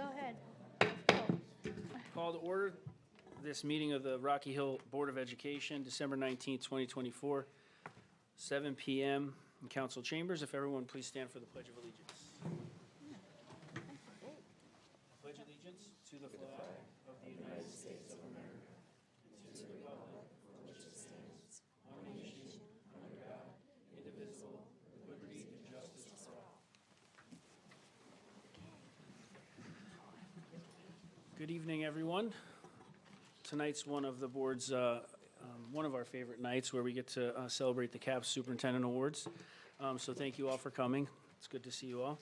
Go ahead. Call to order this meeting of the Rocky Hill Board of Education, December 19th, 2024, 7 p.m. in council chambers. If everyone please stand for the Pledge of Allegiance. Pledge allegiance to the flag of the United States of America and to the republic for which it stands, one nation, under God, indivisible, with liberty and justice for all. Good evening, everyone. Tonight's one of the board's, one of our favorite nights where we get to celebrate the CAPS Superintendent Awards. So thank you all for coming. It's good to see you all.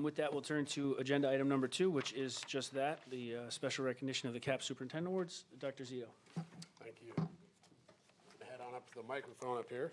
With that, we'll turn to agenda item number 2, which is just that, the special recognition of the CAPS Superintendent Awards. Dr. Zito. Thank you. Head on up to the microphone up here.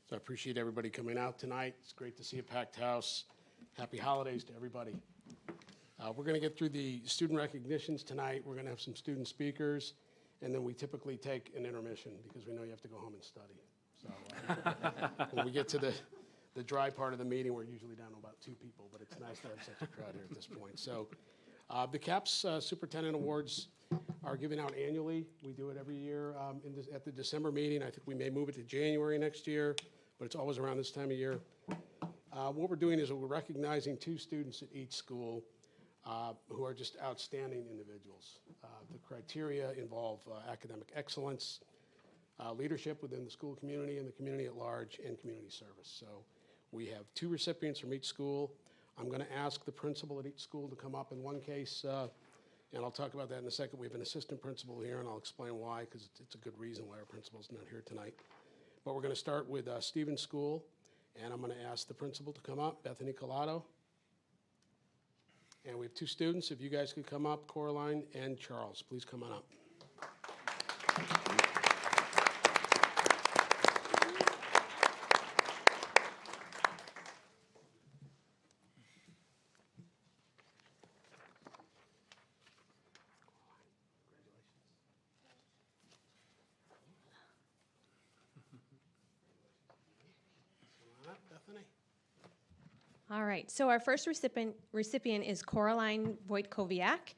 So I appreciate everybody coming out tonight. It's great to see a packed house. Happy holidays to everybody. We're going to get through the student recognitions tonight. We're going to have some student speakers, and then we typically take an intermission because we know you have to go home and study. So when we get to the dry part of the meeting, we're usually down to about 2 people, but it's nice to have such a crowd here at this point. So the CAPS Superintendent Awards are given out annually. We do it every year at the December meeting. I think we may move it to January next year, but it's always around this time of year. What we're doing is we're recognizing 2 students at each school who are just outstanding individuals. The criteria involve academic excellence, leadership within the school community and the community at large, and community service. So we have 2 recipients from each school. I'm going to ask the principal at each school to come up in one case, and I'll talk about that in a second. We have an assistant principal here, and I'll explain why, because it's a good reason why our principal's not here tonight. But we're going to start with Stevens School, and I'm going to ask the principal to come up, Bethany Collado. And we have 2 students. If you guys could come up, Coraline and Charles, please come on up. Bethany. All right, so our first recipient is Coraline Wojtkowiak.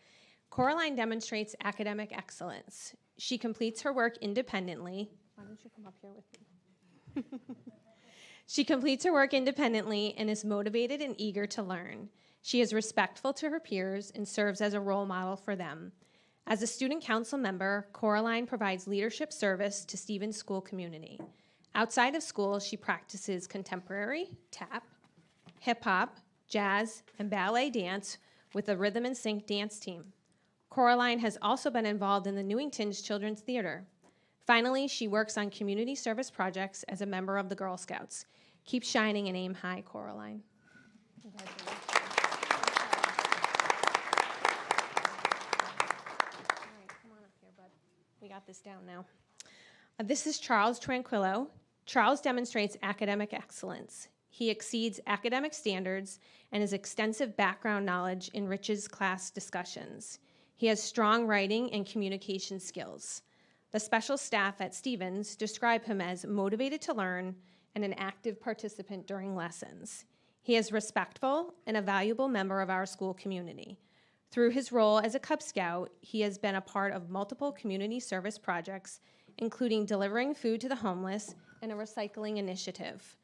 Coraline demonstrates academic excellence. She completes her work independently. Why don't you come up here with me? She completes her work independently and is motivated and eager to learn. She is respectful to her peers and serves as a role model for them. As a student council member, Coraline provides leadership service to Stevens School community. Outside of school, she practices contemporary, tap, hip-hop, jazz, and ballet dance with a rhythm and sync dance team. Coraline has also been involved in the Newington's Children's Theater. Finally, she works on community service projects as a member of the Girl Scouts. Keep shining and aim high, Coraline. Congratulations. All right, come on up here, bud. We got this down now. This is Charles Tranquillo. Charles demonstrates academic excellence. He exceeds academic standards, and his extensive background knowledge enriches class discussions. He has strong writing and communication skills. The special staff at Stevens describe him as motivated to learn and an active participant during lessons. He is respectful and a valuable member of our school community. Through his role as a Cub Scout, he has been a part of multiple community service projects, including delivering food to the homeless and a recycling initiative.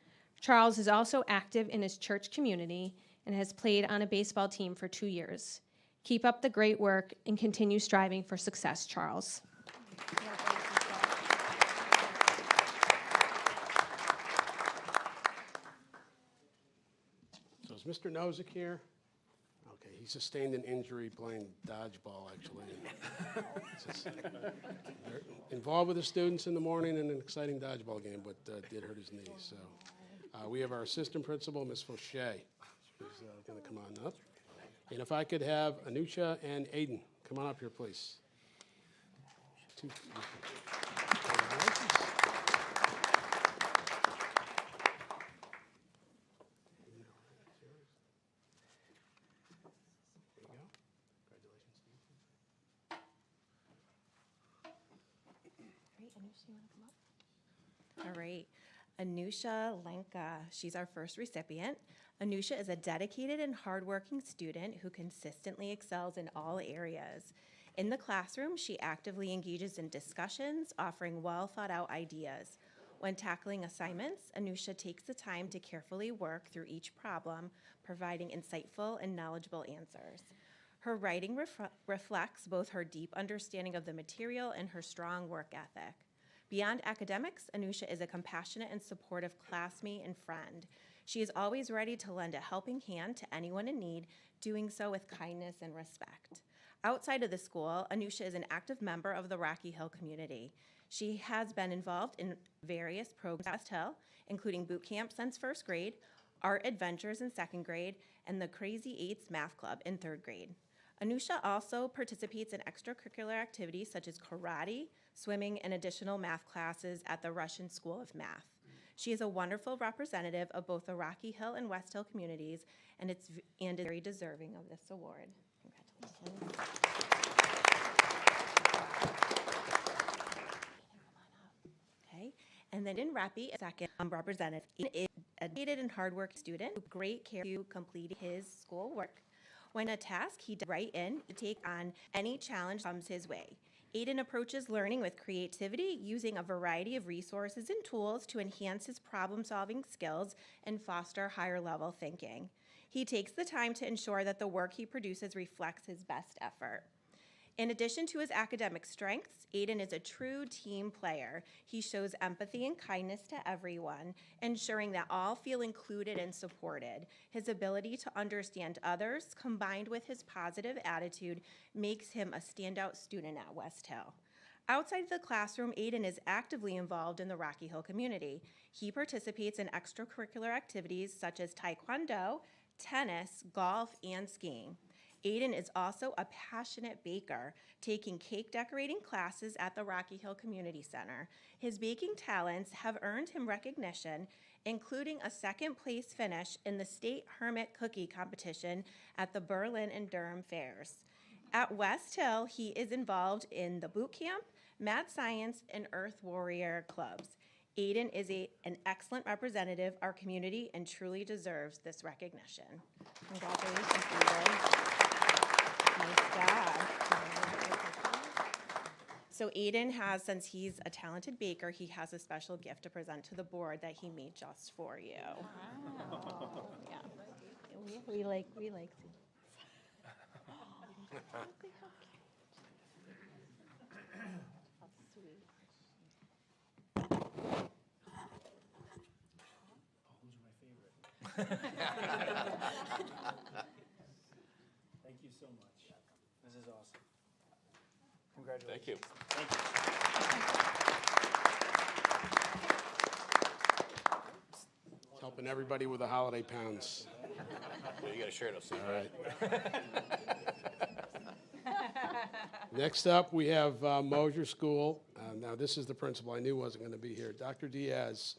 Charles is also active in his church community and has played on a baseball team for 2 years. Keep up the great work and continue striving for success, Charles. So is Mr. Nozick here? Okay, he sustained an injury playing dodgeball, actually. They're involved with the students in the morning in an exciting dodgeball game, but did hurt his knee. So we have our assistant principal, Ms. Fauché, who's going to come on up. And if I could have Anucha and Aiden come on up here, please. All right, Anusha Lenka, she's our first recipient. Anusha is a dedicated and hardworking student who consistently excels in all areas. In the classroom, she actively engages in discussions, offering well-thought-out ideas. When tackling assignments, Anusha takes the time to carefully work through each problem, providing insightful and knowledgeable answers. Her writing reflects both her deep understanding of the material and her strong work ethic. Beyond academics, Anusha is a compassionate and supportive classmate and friend. She is always ready to lend a helping hand to anyone in need, doing so with kindness and respect. Outside of the school, Anusha is an active member of the Rocky Hill community. She has been involved in various programs at West Hill, including boot camp since first grade, art adventures in second grade, and the Crazy Eights Math Club in third grade. Anusha also participates in extracurricular activities such as karate, swimming, and additional math classes at the Russian School of Math. She is a wonderful representative of both the Rocky Hill and West Hill communities, and is very deserving of this award. Congratulations. Okay, and then in Rapi, a second representative, is a dedicated and hardworking student with great care to complete his schoolwork. When a task, he does right in to take on any challenge comes his way. Aiden approaches learning with creativity, using a variety of resources and tools to enhance his problem-solving skills and foster higher-level thinking. He takes the time to ensure that the work he produces reflects his best effort. In addition to his academic strengths, Aiden is a true team player. He shows empathy and kindness to everyone, ensuring that all feel included and supported. His ability to understand others, combined with his positive attitude, makes him a standout student at West Hill. Outside of the classroom, Aiden is actively involved in the Rocky Hill community. He participates in extracurricular activities such as taekwondo, tennis, golf, and skiing. Aiden is also a passionate baker, taking cake decorating classes at the Rocky Hill Community Center. His baking talents have earned him recognition, including a second-place finish in the State Hermit Cookie Competition at the Berlin and Durham fairs. At West Hill, he is involved in the boot camp, Mad Science, and Earth Warrior clubs. Aiden is an excellent representative of our community and truly deserves this recognition. Congratulations, Aiden. Nice job. So Aiden has, since he's a talented baker, he has a special gift to present to the board that he made just for you. Wow. Yeah. We like to. Thank you so much. This is awesome. Congratulations. Thank you. Thank you. It's helping everybody with the holiday pounds. You got to share those. All right. Next up, we have Mosier School. Now, this is the principal I knew wasn't going to be here. Dr. Diaz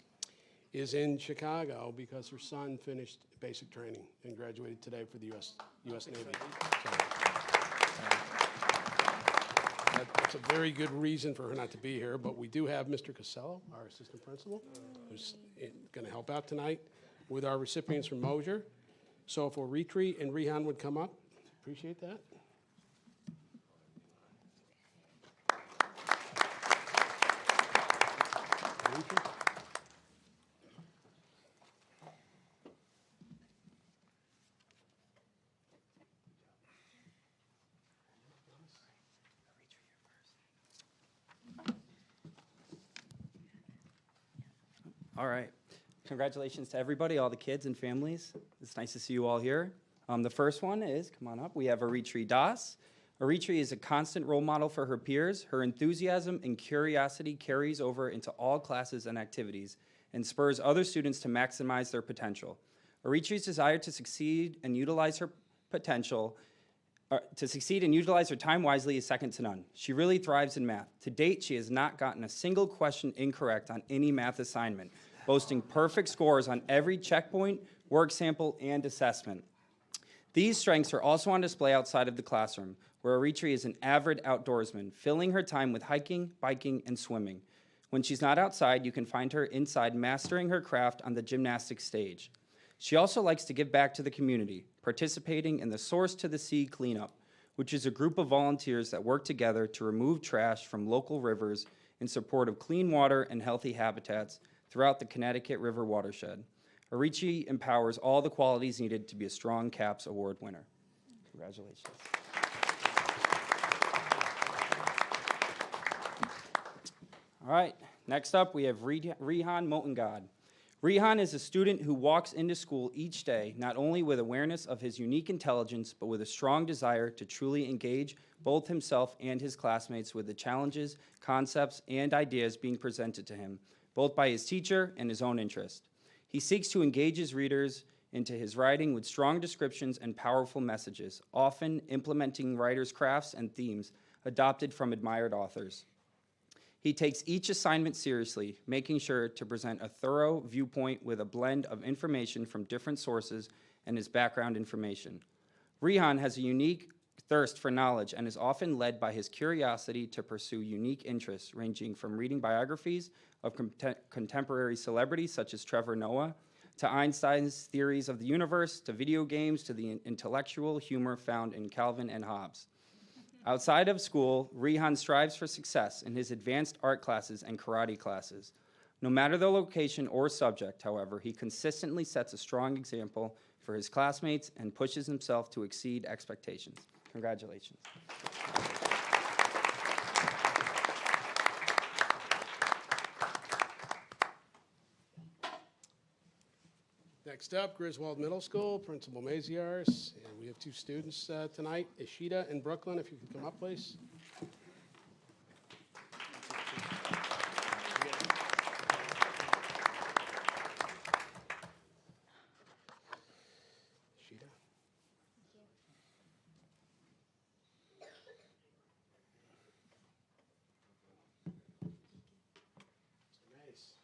is in Chicago because her son finished basic training and graduated today for the U.S. Navy. That's a very good reason for her not to be here, but we do have Mr. Casello, our assistant principal, who's going to help out tonight with our recipients from Mosier. So if Oritri and Rehan would come up, appreciate that. Oritri. All right. Congratulations to everybody, all the kids and families. It's nice to see you all here. The first one is, come on up, we have Aritri Das. Aritri is a constant role model for her peers. Her enthusiasm and curiosity carries over into all classes and activities and spurs other students to maximize their potential. Aritri's desire to succeed and utilize her potential her time wisely is second to none. She really thrives in math. To date, she has not gotten a single question incorrect on any math assignment, boasting perfect scores on every checkpoint, work sample, and assessment. These strengths are also on display outside of the classroom, where Aritri is an avid outdoorsman, filling her time with hiking, biking, and swimming. When she's not outside, you can find her inside mastering her craft on the gymnastics stage. She also likes to give back to the community, participating in the Source to the Sea cleanup, which is a group of volunteers that work together to remove trash from local rivers in support of clean water and healthy habitats throughout the Connecticut River watershed. Aritri empowers all the qualities needed to be a strong CAPS Award winner. Congratulations. All right, next up we have Rehan Motengod. Rehan is a student who walks into school each day not only with awareness of his unique intelligence, but with a strong desire to truly engage both himself and his classmates with the challenges, concepts, and ideas being presented to him, both by his teacher and his own interest. He seeks to engage his readers into his writing with strong descriptions and powerful messages, often implementing writers' crafts and themes adopted from admired authors. He takes each assignment seriously, making sure to present a thorough viewpoint with a blend of information from different sources and his background information. Rehan has a unique thirst for knowledge and is often led by his curiosity to pursue unique interests, ranging from reading biographies of contemporary celebrities such as Trevor Noah, to Einstein's theories of the universe, to video games, to the intellectual humor found in Calvin and Hobbes. Outside of school, Rehan strives for success in his advanced art classes and karate classes. No matter the location or subject, however, he consistently sets a strong example for his classmates and pushes himself to exceed expectations. Congratulations. Next up, Griswold Middle School, Principal Maziarz, and we have two students tonight, Ishita and Brooklyn, if you could come up, please. Ishita. Nice.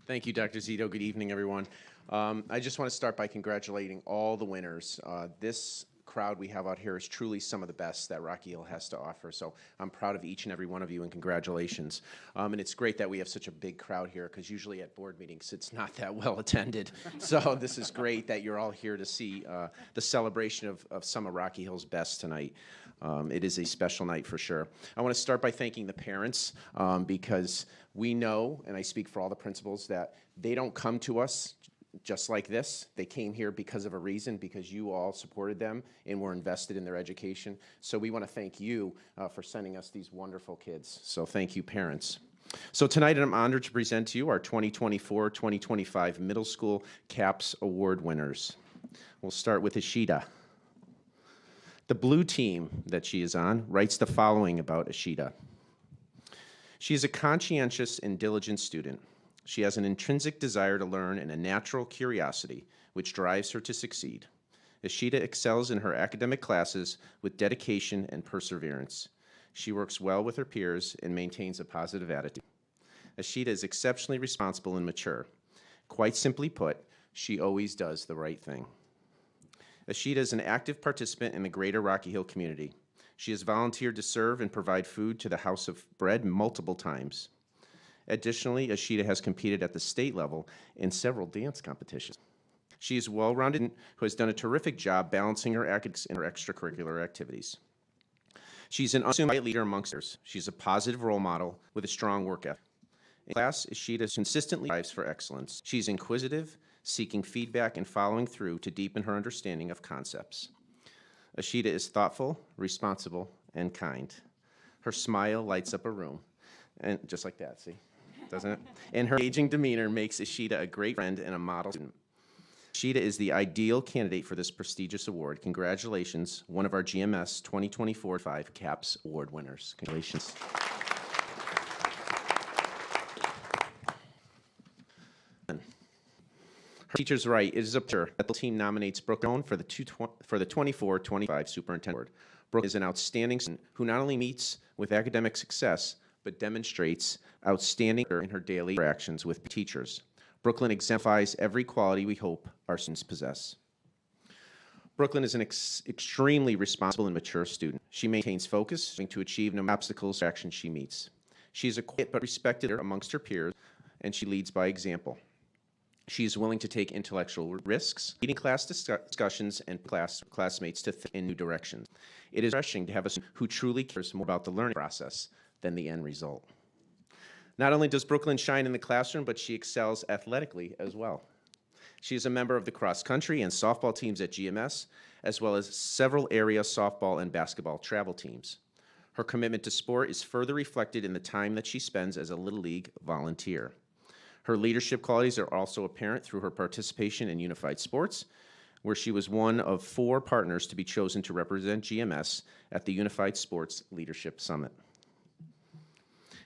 Thank you, Dr. Zito. Good evening, everyone. I just want to start by congratulating all the winners. This crowd we have out here is truly some of the best that Rocky Hill has to offer. So I'm proud of each and every one of you, and congratulations. And it's great that we have such a big crowd here, because usually at board meetings it's not that well attended. So this is great that you're all here to see the celebration of some of Rocky Hill's best tonight. It is a special night for sure. I want to start by thanking the parents, because we know, and I speak for all the principals, that they don't come to us just like this. They came here because of a reason, because you all supported them and were invested in their education. So we want to thank you for sending us these wonderful kids. So thank you, parents. So tonight I'm honored to present to you our 2024-2025 Middle School CAPS Award winners. We'll start with Ishita. The blue team that she is on writes the following about Ishita. She is a conscientious and diligent student. She has an intrinsic desire to learn and a natural curiosity, which drives her to succeed. Ishita excels in her academic classes with dedication and perseverance. She works well with her peers and maintains a positive attitude. Ishita is exceptionally responsible and mature. Quite simply put, she always does the right thing. Ishita is an active participant in the greater Rocky Hill community. She has volunteered to serve and provide food to the House of Bread multiple times. Additionally, Ishita has competed at the state level in several dance competitions. She is well-rounded, who has done a terrific job balancing her academics and her extracurricular activities. She's an unassuming leader amongst others. She's a positive role model with a strong work ethic. In class, Ishita consistently strives for excellence. She's inquisitive, seeking feedback and following through to deepen her understanding of concepts. Ishita is thoughtful, responsible, and kind. Her smile lights up a room, and just like that, see? Doesn't it? And her engaging demeanor makes Ishita a great friend and a model student. Ishita is the ideal candidate for this prestigious award. Congratulations, one of our GMS 2024-5 CAPS Award winners. Congratulations. Her teacher's right. It is a pleasure that the team nominates Brooke for the 24-25 Superintendent Award. Brooke is an outstanding student who not only meets with academic success, but demonstrates outstanding in her daily interactions with teachers. Brooklyn exemplifies every quality we hope our students possess. Brooklyn is an extremely responsible and mature student. She maintains focus to achieve no obstacles or actions she meets. She is a quiet but respected leader amongst her peers, and she leads by example. She is willing to take intellectual risks, leading class discussions and classmates to think in new directions. It is refreshing to have a student who truly cares more about the learning process than the end result. Not only does Brooklyn shine in the classroom, but she excels athletically as well. She is a member of the cross-country and softball teams at GMS, as well as several area softball and basketball travel teams. Her commitment to sport is further reflected in the time that she spends as a Little League volunteer. Her leadership qualities are also apparent through her participation in Unified Sports, where she was one of 4 partners to be chosen to represent GMS at the Unified Sports Leadership Summit.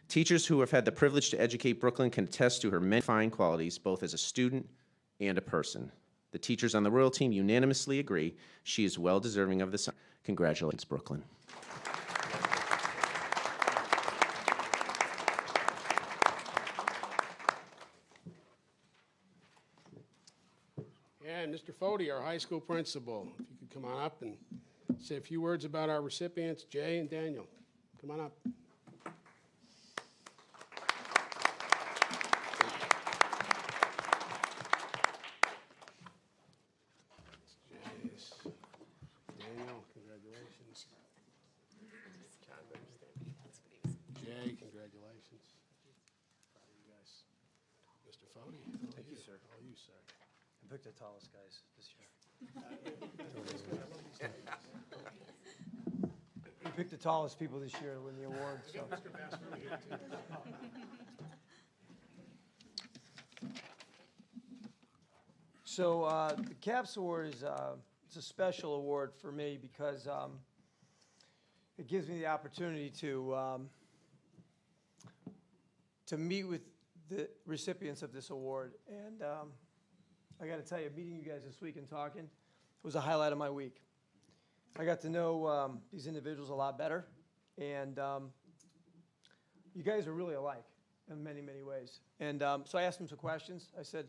Teachers who have had the privilege to educate Brooklyn can attest to her many fine qualities, both as a student and a person. The teachers on the Royal team unanimously agree she is well deserving of this. Congratulations, Brooklyn. And Mr. Fody, our high school principal, if you could come on up and say a few words about our recipients, Jay and Daniel. Come on up. Daniel, congratulations. Jay, congratulations. Proud of you guys. Mr. Fody. Thank you, sir. All you, sir. I picked the tallest guys this year. We picked the tallest people this year to win the award. So. So the CAPS Award is it's a special award for me because it gives me the opportunity to meet with the recipients of this award. And I got to tell you, meeting you guys this week and talking was a highlight of my week. I got to know these individuals a lot better, and you guys are really alike in many, many ways. And so I asked them some questions. I said,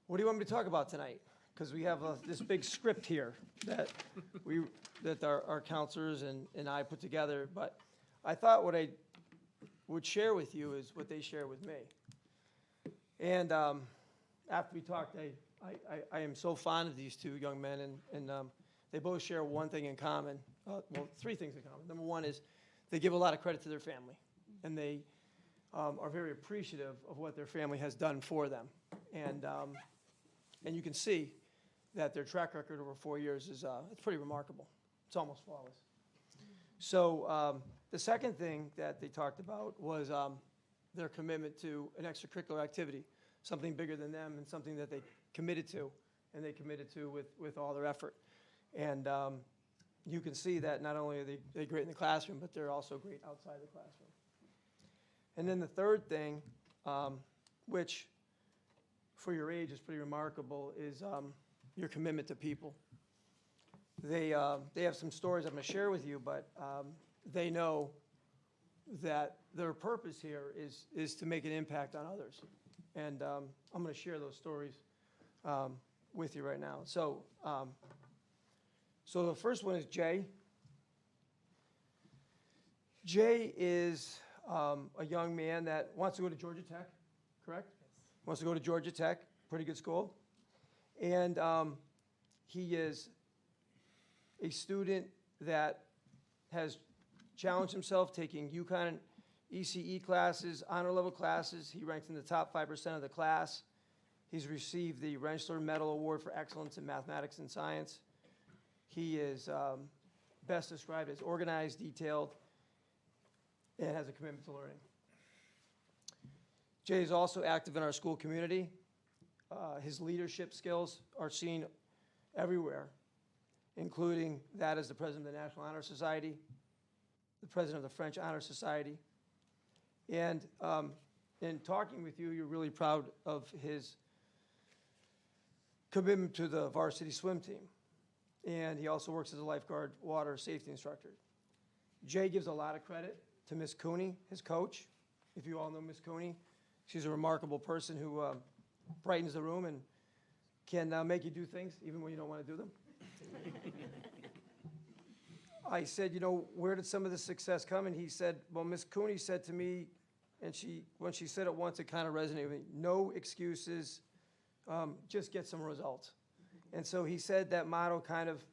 what do you want me to talk about tonight? Because we have this big script here that our counselors and I put together. But I thought what I would share with you is what they share with me. And after we talked, I am so fond of these 2 young men, and they both share one thing in common. Well, 3 things in common. Number 1 is they give a lot of credit to their family, and they are very appreciative of what their family has done for them. And you can see that their track record over 4 years is it's pretty remarkable. It's almost flawless. So the second thing that they talked about was their commitment to an extracurricular activity, something bigger than them and something that they committed to, and they committed to with all their effort. And you can see that not only are they great in the classroom, but they're also great outside the classroom. And then the third thing, which for your age is pretty remarkable, is your commitment to people. They have some stories I'm going to share with you, but they know that their purpose here is to make an impact on others. And I'm going to share those stories with you right now. So the first one is Jay. Jay is a young man that wants to go to Georgia Tech, correct? Yes. Wants to go to Georgia Tech, pretty good school. And he is a student that has challenged himself taking UConn ECE classes, honor level classes. He ranked in the top 5% of the class. He's received the Rentschler Medal Award for Excellence in Mathematics and Science. He is best described as organized, detailed, and has a commitment to learning. Jay is also active in our school community. His leadership skills are seen everywhere, including that as the president of the National Honor Society, the president of the French Honor Society. And in talking with you, you're really proud of his commitment to the varsity swim team. And he also works as a lifeguard water safety instructor. Jay gives a lot of credit to Miss Cooney, his coach. If you all know Miss Cooney, she's a remarkable person who brightens the room and can make you do things even when you don't want to do them. I said, you know, where did some of this success come? And he said, well, Miss Cooney said to me, and when she said it once, it kind of resonated with me, no excuses, just get some results. And so he said that motto kind of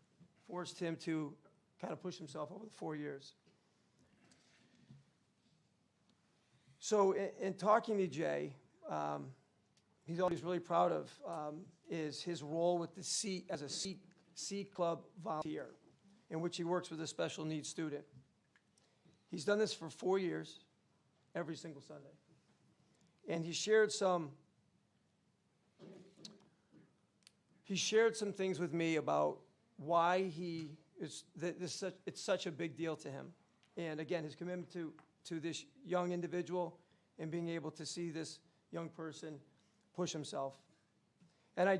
forced him to kind of push himself over the 4 years. So in talking to Jay, he's always really proud of is his role with the C as a C Club volunteer, in which he works with a special needs student. He's done this for 4 years, every single Sunday. And he shared some things with me about why it's such a big deal to him. And again, his commitment to this young individual and being able to see this young person push himself. And I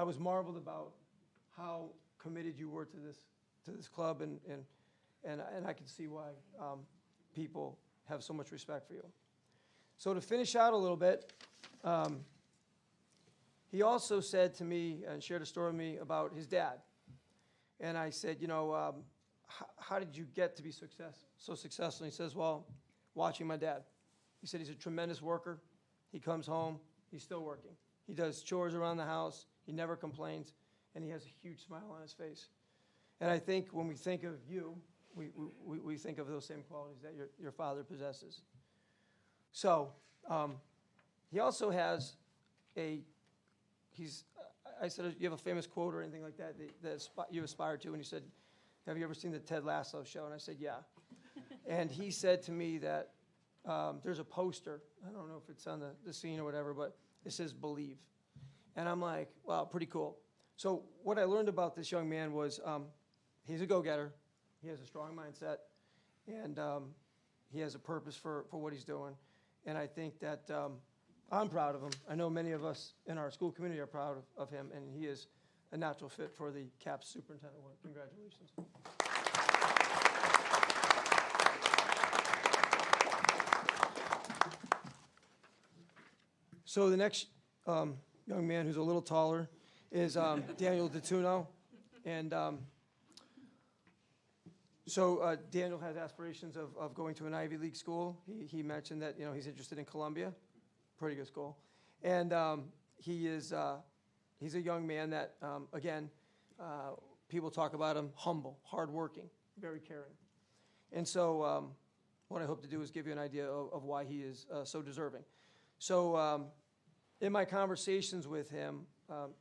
was marveled about how committed you were to this club, and I can see why people have so much respect for you. So to finish out a little bit, he also said to me and shared a story with me about his dad. And I said, you know, how did you get to be so successful? And he says, well, watching my dad. He said he's a tremendous worker. He comes home, he's still working. He does chores around the house, he never complains, and he has a huge smile on his face. And I think when we think of you, we think of those same qualities that your father possesses. So he also has I said, you have a famous quote or anything like that you aspire to? And he said, have you ever seen the Ted Lasso show? And I said, yeah. And he said to me that there's a poster, I don't know if it's on the scene or whatever, but it says believe. And I'm like, wow, pretty cool. So what I learned about this young man was he's a go-getter, he has a strong mindset, and he has a purpose for what he's doing. And I think that I'm proud of him. I know many of us in our school community are proud of him, and he is a natural fit for the CAPS Superintendent Award. Congratulations. So the next young man who's a little taller is Daniel DeTuno. And so Daniel has aspirations of going to an Ivy League school. He mentioned that, you know, he's interested in Columbia, pretty good school. And he's a young man that, again, people talk about him humble, hardworking, very caring. And so what I hope to do is give you an idea of why he is so deserving. So in my conversations with him,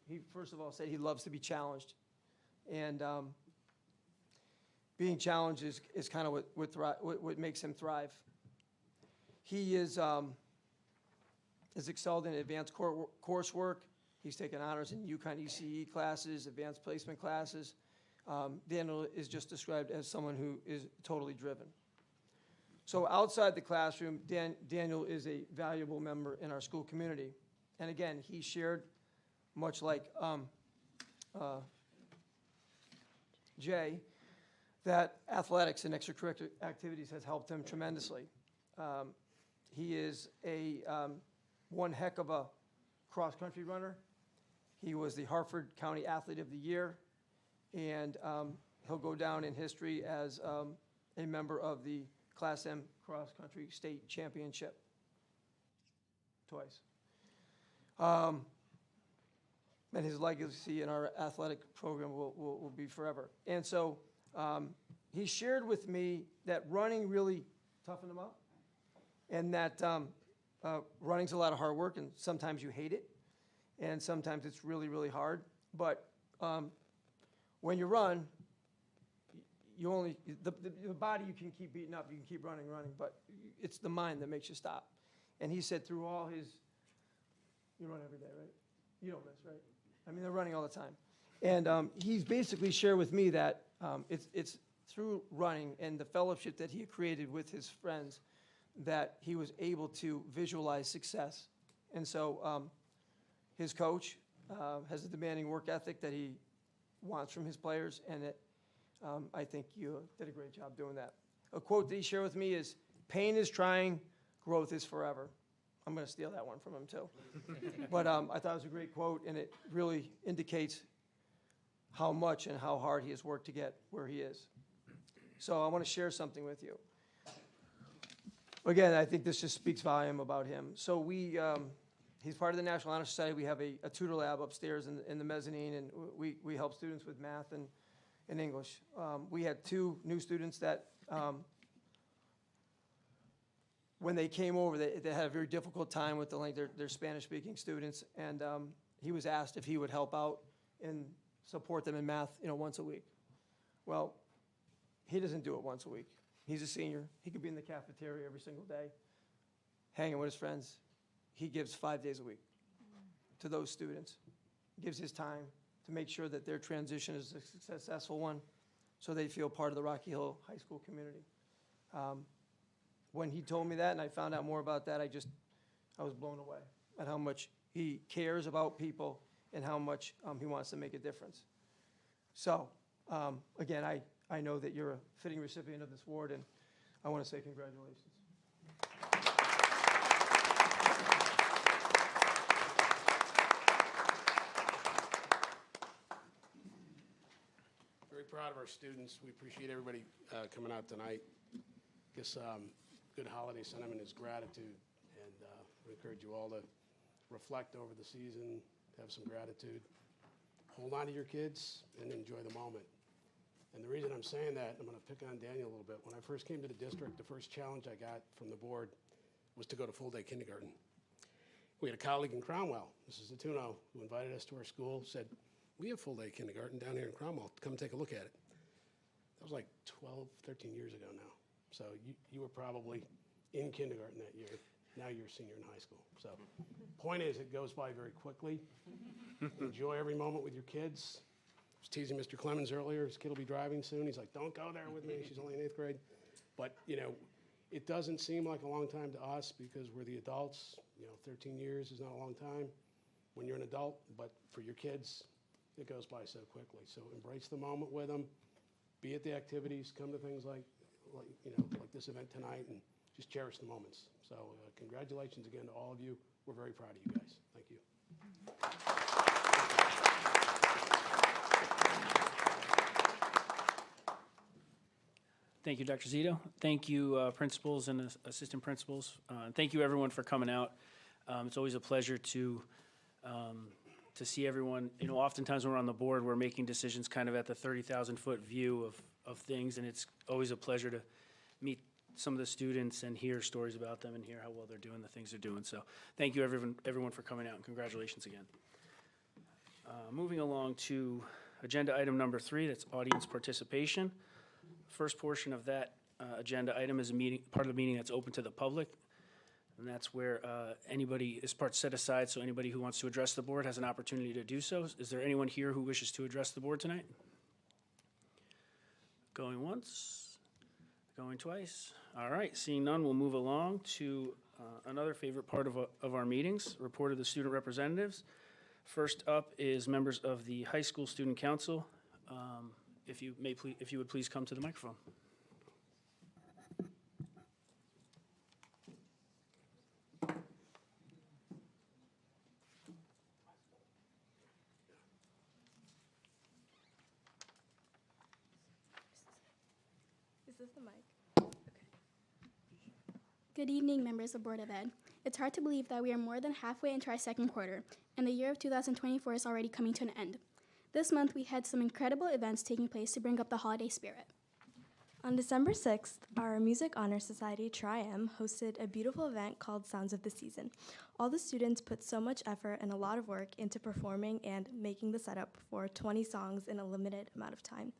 he first of all said he loves to be challenged. And being challenged is kind of what makes him thrive. He is excelled in advanced coursework. He's taken honors in UConn ECE classes, advanced placement classes. Daniel is just described as someone who is totally driven. So outside the classroom, Daniel is a valuable member in our school community. And again, he shared, much like Jay, that athletics and extracurricular activities has helped him tremendously. He is one heck of a cross-country runner. He was the Hartford County Athlete of the Year, and he'll go down in history as a member of the Class M cross-country state championship twice. And his legacy in our athletic program will be forever. And so he shared with me that running really toughened him up, and that running's a lot of hard work, and sometimes you hate it, and sometimes it's really, really hard. But when you run, you only, the body you can keep beating up, you can keep running, but it's the mind that makes you stop. And he said through all his, you run every day, right? You don't miss, right? I mean, they're running all the time. And he's basically shared with me that it's through running and the fellowship that he created with his friends that he was able to visualize success. And so his coach has a demanding work ethic that he wants from his players, and I think you did a great job doing that. A quote that he shared with me is, "Pain is trying, growth is forever." I'm going to steal that one from him too. But I thought it was a great quote, and it really indicates how much and how hard he has worked to get where he is. So I want to share something with you. Again, I think this just speaks volume about him. So he's part of the National Honor Society. We have a tutor lab upstairs in the mezzanine, and we help students with math and English. We had 2 new students that, when they came over, they had a very difficult time with they're Spanish-speaking students, and he was asked if he would help out and support them in math, once a week. Well, he doesn't do it once a week. He's a senior. He could be in the cafeteria every single day, hanging with his friends. He gives 5 days a week to those students. He gives his time to make sure that their transition is a successful one, so they feel part of the Rocky Hill High School community. When he told me that and I found out more about that, I was blown away at how much he cares about people and how much he wants to make a difference. So, again, I know that you're a fitting recipient of this award, and I want to say congratulations. Very proud of our students. We appreciate everybody coming out tonight. Guess good holiday sentiment is gratitude, and we encourage you all to reflect over the season, have some gratitude, hold on to your kids, and enjoy the moment. And the reason I'm saying that, I'm going to pick on Daniel a little bit. When I first came to the district, the first challenge I got from the board was to go to full-day kindergarten. We had a colleague in Cromwell, Mrs. Zatuno, who invited us to our school, said, we have full-day kindergarten down here in Cromwell. Come take a look at it. That was like 12, 13 years ago now. So you were probably in kindergarten that year. Now you're a senior in high school. So point is, it goes by very quickly. Enjoy every moment with your kids. I was teasing Mr. Clemens earlier. His kid will be driving soon. He's like, don't go there with me. She's only in 8th grade. But, it doesn't seem like a long time to us because we're the adults. 13 years is not a long time when you're an adult. But for your kids, it goes by so quickly. So embrace the moment with them. Be at the activities. Come to things like this event tonight, and just cherish the moments. So congratulations again to all of you. We're very proud of you guys. Thank you. Thank you, Dr. Zito. Thank you, principals and assistant principals. Thank you, everyone, for coming out. It's always a pleasure to see everyone. Oftentimes when we're on the board, we're making decisions kind of at the 30,000-foot view of things, and it's always a pleasure to meet some of the students and hear stories about them and hear how well they're doing the things they're doing. So thank you, everyone, for coming out, and congratulations again. Moving along to agenda item number 3, that's audience participation. First portion of that agenda item is part of the meeting that's open to the public, and that's where this part's set aside so anybody who wants to address the board has an opportunity to do so. Is there anyone here who wishes to address the board tonight? Going once, going twice. All right, seeing none, we'll move along to another favorite part of our meetings, report of the student representatives. First up is members of the high school student council. If you would please come to the microphone. Is this the mic? Okay. Good evening, members of Board of Ed. It's hard to believe that we are more than halfway into our second quarter, and the year of 2024 is already coming to an end. This month, we had some incredible events taking place to bring up the holiday spirit. On December 6th, our Music Honor Society, Tri-M, hosted a beautiful event called Sounds of the Season. All the students put so much effort and a lot of work into performing and making the setup for 20 songs in a limited amount of time.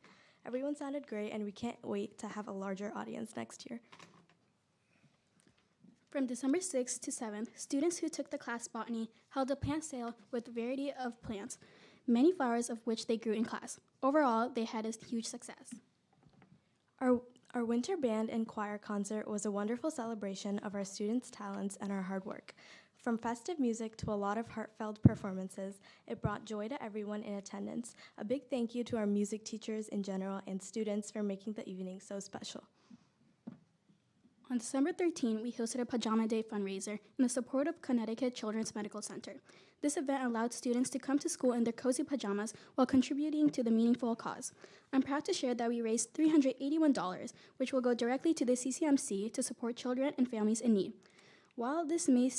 Everyone sounded great, and we can't wait to have a larger audience next year. From December 6th to 7th, students who took the class botany held a plant sale with a variety of plants, many flowers of which they grew in class. Overall, they had a huge success. Our winter band and choir concert was a wonderful celebration of our students' talents and our hard work. From festive music to a lot of heartfelt performances, it brought joy to everyone in attendance. A big thank you to our music teachers in general and students for making the evening so special. On December 13, we hosted a Pajama Day fundraiser in the support of Connecticut Children's Medical Center. This event allowed students to come to school in their cozy pajamas while contributing to the meaningful cause. I'm proud to share that we raised $381, which will go directly to the CCMC to support children and families in need. While this may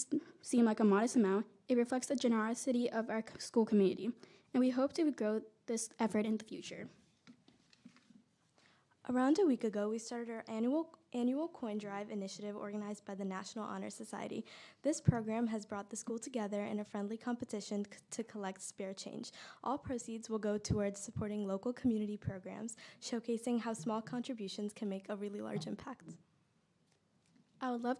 seem like a modest amount, it reflects the generosity of our school community, and we hope to grow this effort in the future. Around a week ago, we started our annual coin drive initiative organized by the National Honor Society. This program has brought the school together in a friendly competition to collect spare change. All proceeds will go towards supporting local community programs, showcasing how small contributions can make a really large impact. I would love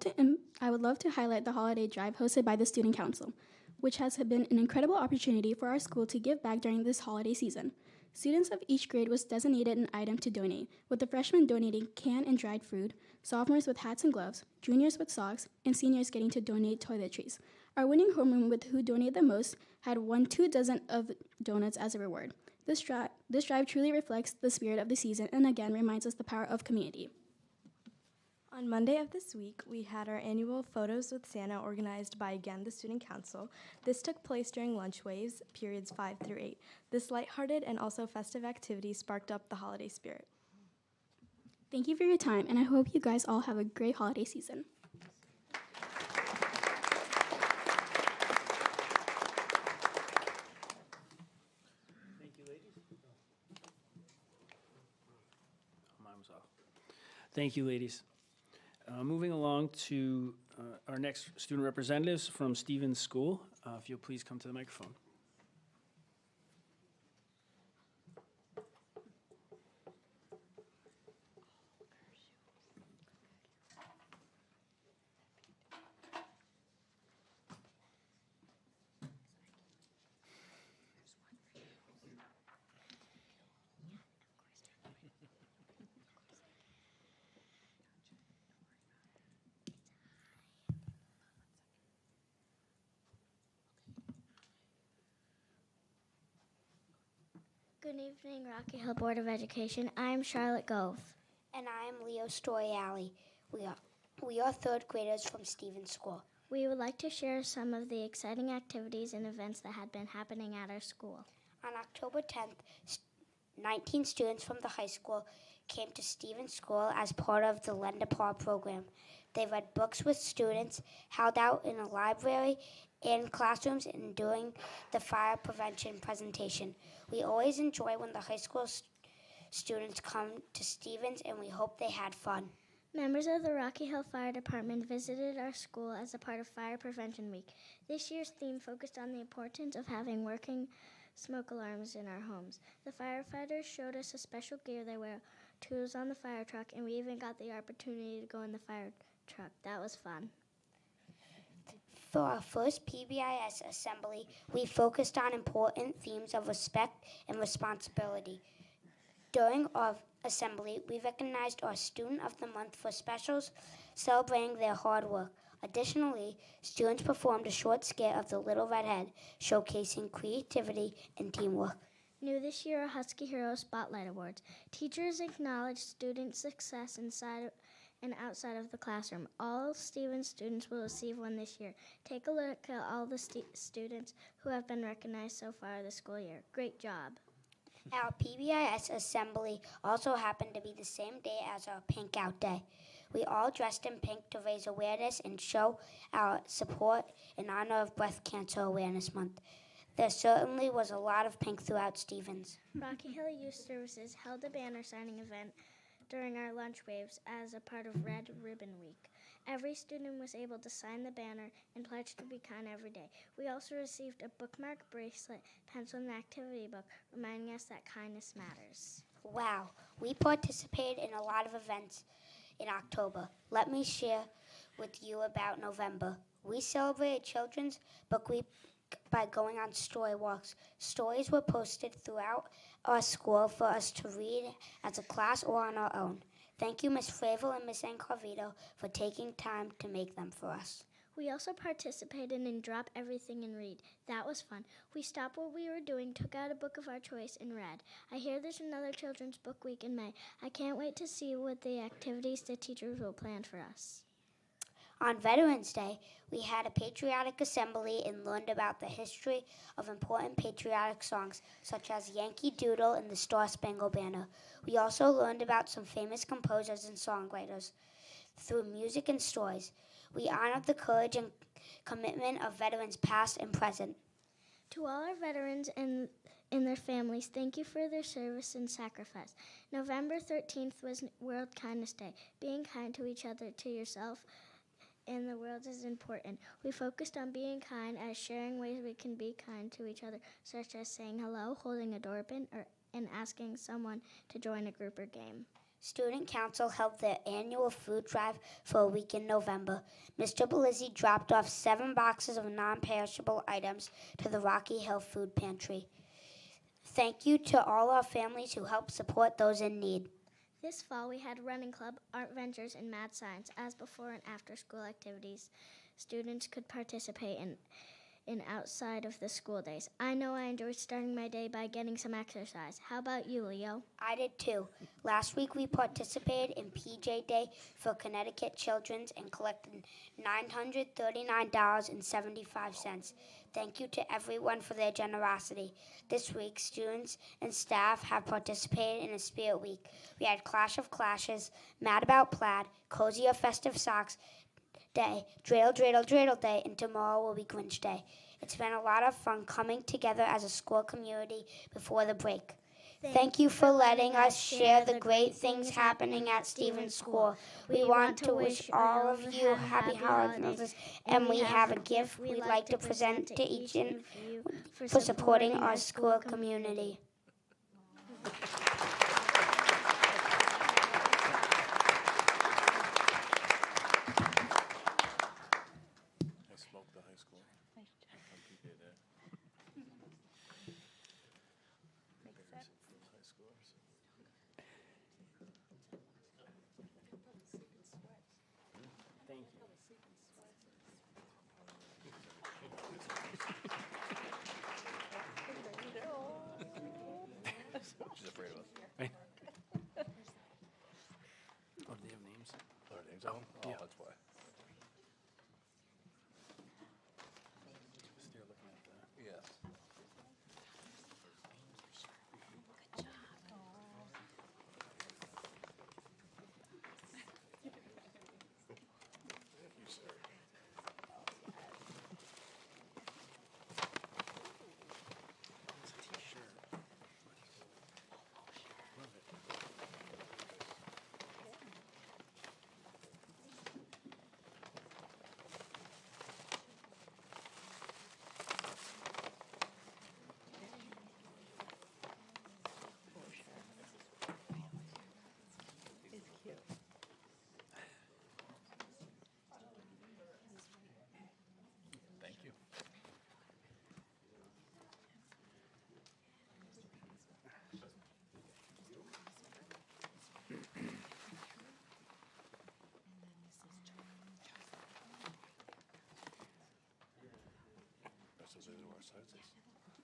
to highlight the holiday drive hosted by the Student Council, which has been an incredible opportunity for our school to give back during this holiday season. Students of each grade was designated an item to donate, with the freshmen donating canned and dried food, sophomores with hats and gloves, juniors with socks, and seniors getting to donate toiletries. Our winning homeroom with who donated the most had won 2 dozen of donuts as a reward. This drive truly reflects the spirit of the season and again reminds us the power of community. On Monday of this week, we had our annual Photos with Santa organized by, again, the Student Council. This took place during lunch waves, periods 5 through 8. This lighthearted and also festive activity sparked up the holiday spirit. Thank you for your time, and I hope you guys all have a great holiday season. Thank you, ladies. Mine was off. Thank you, ladies. Moving along to our next student representatives from Stevens School. If you'll please come to the microphone. Good evening, Rocky Hill Board of Education. I'm Charlotte Gove. And I'm Leo Storiali. We are third graders from Stevens School. We would like to share some of the exciting activities and events that had been happening at our school. On October 10th, 19 students from the high school came to Stevens School as part of the Lend a Paw program. They read books with students, held out in a library, in classrooms, and during the fire prevention presentation. We always enjoy when the high school students come to Stevens, and we hope they had fun. Members of the Rocky Hill Fire Department visited our school as a part of Fire Prevention Week. This year's theme focused on the importance of having working smoke alarms in our homes. The firefighters showed us a special gear they wear, tools on the fire truck, and we even got the opportunity to go in the fire truck. That was fun. For our first PBIS assembly, we focused on important themes of respect and responsibility. During our assembly, we recognized our Student of the Month for specials, celebrating their hard work. Additionally, students performed a short skit of the Little Red Head, showcasing creativity and teamwork. New this year are Husky Hero Spotlight Awards. Teachers acknowledge student success inside and outside of the classroom. All Stevens students will receive one this year. Take a look at all the students who have been recognized so far this school year. Great job. Our PBIS assembly also happened to be the same day as our Pink Out Day. We all dressed in pink to raise awareness and show our support in honor of Breast Cancer Awareness Month. There certainly was a lot of pink throughout Stevens. Rocky Hill Youth Services held a banner signing event during our lunch waves as a part of Red Ribbon Week. Every student was able to sign the banner and pledge to be kind every day. We also received a bookmark, bracelet, pencil, and activity book reminding us that kindness matters. Wow, we participated in a lot of events in October. Let me share with you about November. We celebrated Children's Book Week by going on story walks. Stories were posted throughout our school for us to read as a class or on our own. Thank you, Ms. Fravel and Ms. Encarvito, for taking time to make them for us. We also participated in Drop Everything and Read. That was fun. We stopped what we were doing, took out a book of our choice, and read. I hear there's another Children's Book Week in May. I can't wait to see what the activities the teachers will plan for us. On Veterans Day, we had a patriotic assembly and learned about the history of important patriotic songs, such as Yankee Doodle and the Star Spangled Banner. We also learned about some famous composers and songwriters through music and stories. We honored the courage and commitment of veterans past and present. To all our veterans and their families, thank you for their service and sacrifice. November 13th was World Kindness Day. Being kind to each other, to yourself, and the world is important. We focused on being kind as sharing ways we can be kind to each other, such as saying hello, holding a door open, and asking someone to join a group or game. Student Council held their annual food drive for a week in November. Mr. Belizzi dropped off 7 boxes of non-perishable items to the Rocky Hill Food Pantry. Thank you to all our families who helped support those in need. This fall, we had running club, art ventures, and math science as before and after school activities. Students could participate in outside of the school days. I know I enjoyed starting my day by getting some exercise. How about you, Leo? I did too. Last week we participated in PJ Day for Connecticut Children's and collected $939.75. Thank you to everyone for their generosity. This week, students and staff have participated in a Spirit Week. We had Clash of Clashes, Mad About Plaid, Cozy or Festive Socks Day, Dreidel, Dreidel, Dreidel Day, and tomorrow will be Grinch Day. It's been a lot of fun coming together as a school community before the break. Thank you for letting us share the great things happening at Stevens School. We want to wish all of you happy holidays, and we have a gift we'd like to present to each of you for supporting our school community. I smoked the high school. Thank you. She's afraid of us. Oh, do they have names? Oh, her name's on? Oh, yeah. that's why. They're looking at the. Yes. Thank you.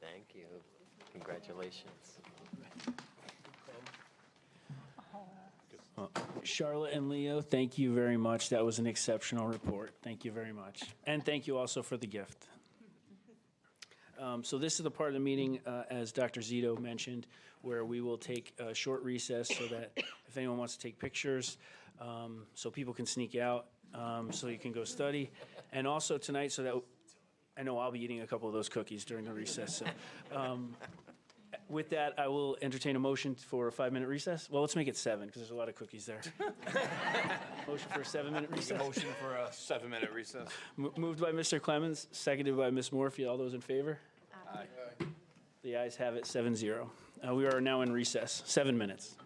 Thank you. Congratulations. Charlotte and Leo, thank you very much. That was an exceptional report. Thank you very much. And thank you also for the gift. So this is the part of the meeting, as Dr. Zito mentioned, where we will take a short recess so that if anyone wants to take pictures, so people can sneak out, so you can go study. And also tonight, so that, I know I'll be eating a couple of those cookies during the recess. So, with that, I will entertain a motion for a 5-minute recess. Well, let's make it 7, because there's a lot of cookies there. Motion for a 7-minute recess. Motion for a 7-minute recess. Moved by Mr. Clemens, seconded by Ms. Morphy. All those in favor? Aye. The ayes have it, 7-0. We are now in recess, 7 minutes.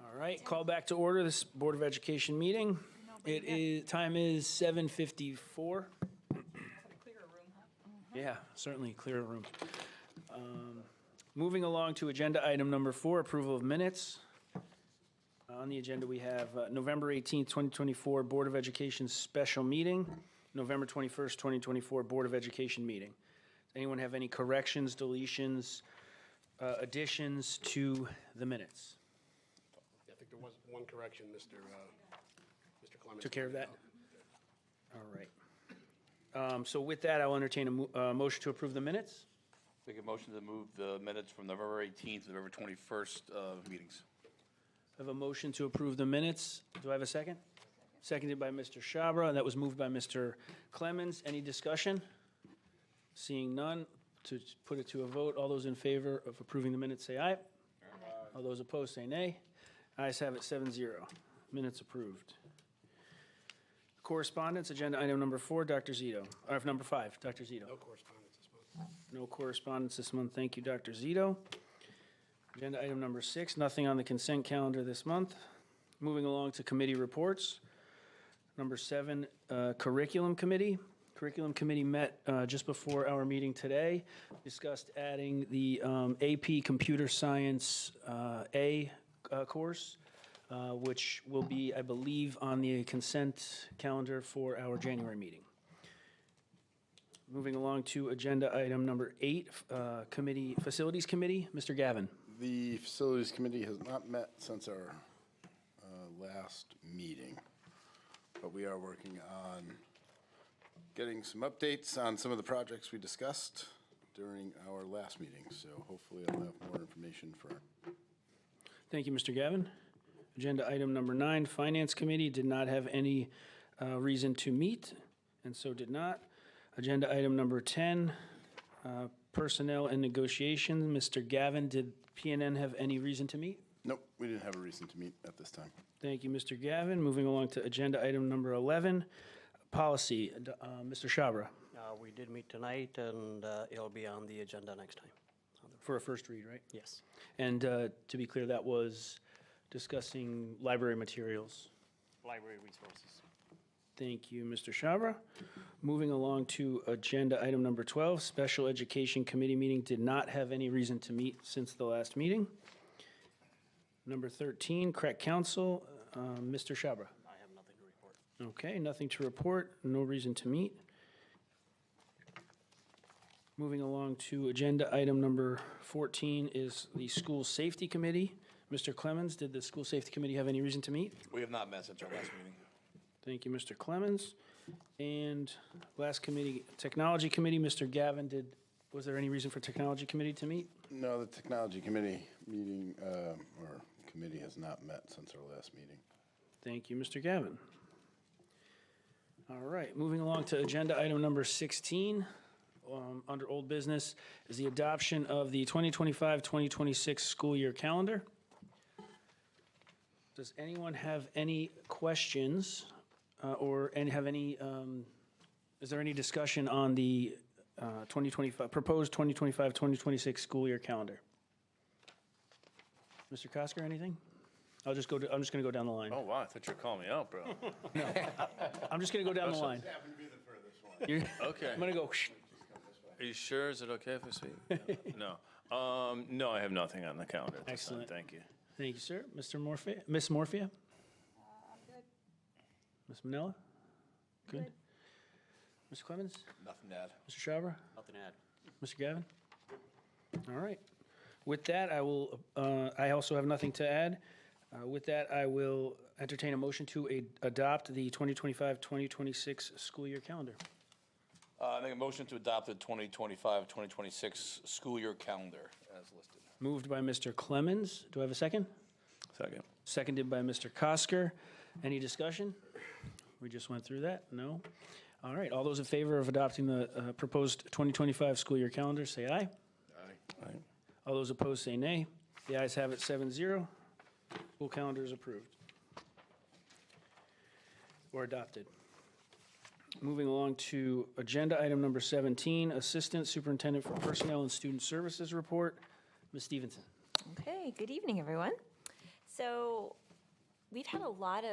All right, call back to order this Board of Education meeting. Time is 7:54. Yeah, certainly clear room. Moving along to agenda item number 4, approval of minutes. On the agenda, we have November 18th, 2024 Board of Education special meeting, November 21st, 2024 Board of Education meeting. Does anyone have any corrections, deletions, additions to the minutes? I think there was one correction, Mr. Clemens. Took care of that? All right. So with that, I'll entertain a motion to approve the minutes. Make a motion to move the minutes from November 18th to November 21st meetings. I have a motion to approve the minutes. Do I have a second? Seconded by Mr. Shabra, and that was moved by Mr. Clemens. Any discussion? Seeing none, to put it to a vote, all those in favor of approving the minutes say aye. All those opposed say nay. Ayes have it 7-0. Minutes approved. Correspondence, agenda item number 4, Dr. Zito. Or number 5, Dr. Zito. No correspondence this month. No correspondence this month. Thank you, Dr. Zito. Agenda item number 6, nothing on the consent calendar this month. Moving along to committee reports. Number 7, Curriculum Committee. Curriculum Committee met just before our meeting today, discussed adding the AP Computer Science A course, which will be, I believe, on the consent calendar for our January meeting. Moving along to agenda item number 8, Facilities Committee, Mr. Gavin. The Facilities Committee has not met since our last meeting, but we are working on getting some updates on some of the projects we discussed during our last meeting, so hopefully I'll have more information for. Thank you, Mr. Gavin. Agenda item number 9, Finance Committee did not have any reason to meet, and so did not. Agenda item number 10, Personnel and Negotiations. Mr. Gavin, did PNN have any reason to meet? Nope, we didn't have a reason to meet at this time. Thank you, Mr. Gavin. Moving along to agenda item number 11, Policy. Mr. Shabra. We did meet tonight, and it'll be on the agenda next time. For a first read, right? Yes. And to be clear, that was discussing library materials. Library resources. Thank you, Mr. Shabra. Moving along to agenda item number 12, Special Education Committee meeting did not have any reason to meet since the last meeting. Number 13, CREC Council, Mr. Shabra. I have nothing to report. Okay, nothing to report, no reason to meet. Moving along to agenda item number 14 is the School Safety Committee. Mr. Clemens, did the School Safety Committee have any reason to meet? We have not met since our last meeting. Thank you, Mr. Clemens. And last committee, Technology Committee, Mr. Gavin, was there any reason for Technology Committee to meet? No, the Technology Committee meeting, or committee has not met since our last meeting. Thank you, Mr. Gavin. All right, moving along to agenda item number 16, under old business, is the adoption of the 2025-2026 school year calendar. Does anyone have any questions or have any, is there any discussion on the 2025, proposed 2025-2026 school year calendar? Mr. Kosker, anything? I'm just going to go down the line. Oh, wow, I thought you were calling me out, bro. I'm just going to go down the line. Okay. I'm going to go. Are you sure? Is it okay if I speak? No. No, I have nothing on the calendar at this time. Excellent. Thank you. Thank you, sir. Mr. Morphia, Miss Morphia? I'm good. Miss Manella? Good. Mr. Clemens? Nothing to add. Mr. Shabra? Nothing to add. Mr. Gavin? All right. With that, I also have nothing to add. With that, I will entertain a motion to adopt the 2025-2026 school year calendar. I make a motion to adopt the 2025-2026 school year calendar as listed. Moved by Mr. Clemens. Do I have a second? Second. Seconded by Mr. Kosker. Any discussion? We just went through that? No? All right. All those in favor of adopting the proposed 2025 school year calendar, say aye. Aye. All those opposed, say nay. The ayes have it 7-0. School calendar is approved or adopted. Moving along to agenda item number 17, Assistant Superintendent for Personnel and Student Services Report. Ms. Stevenson. Okay, good evening, everyone. So we've gotten a lot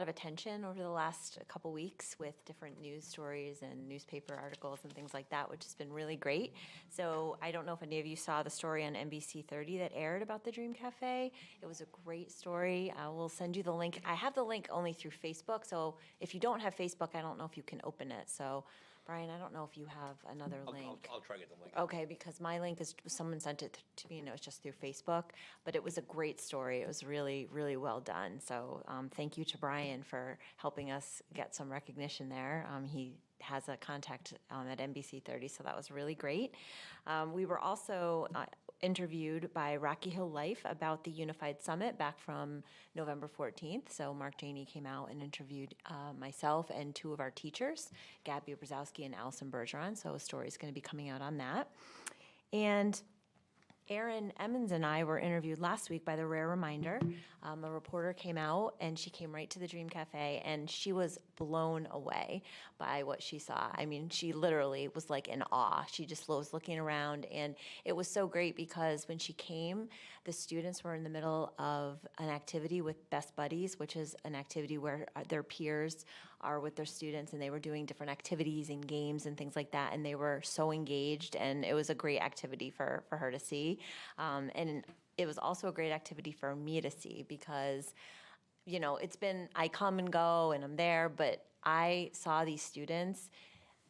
of attention over the last couple weeks with different news stories and newspaper articles and things like that, which has been really great. So I don't know if any of you saw the story on NBC 30 that aired about the Dream Cafe. It was a great story. I will send you the link. I have the link only through Facebook, so if you don't have Facebook, I don't know if you can open it. So Brian, I don't know if you have another link. I'll try to get the link. Okay, because my link is, someone sent it to me, and it was just through Facebook, but it was a great story. It was really, really well done. So thank you to Brian for helping us get some recognition there. He has a contact at NBC 30, so that was really great. We were also interviewed by Rocky Hill Life about the Unified Summit back from November 14th. So Mark Janey came out and interviewed myself and two of our teachers, Gabby Brzezowski and Allison Bergeron. So a story is going to be coming out on that. And Erin Emmons and I were interviewed last week by The Rare Reminder. A reporter came out, and she came right to the Dream Cafe, and she was blown away by what she saw. I mean, she literally was like in awe. She just was looking around, and it was so great because when she came, the students were in the middle of an activity with Best Buddies, which is an activity where their peers are with their students, and they were doing different activities and games and things like that, and they were so engaged, and it was a great activity for her to see. And it was also a great activity for me to see because, you know, I come and go and I'm there, but I saw these students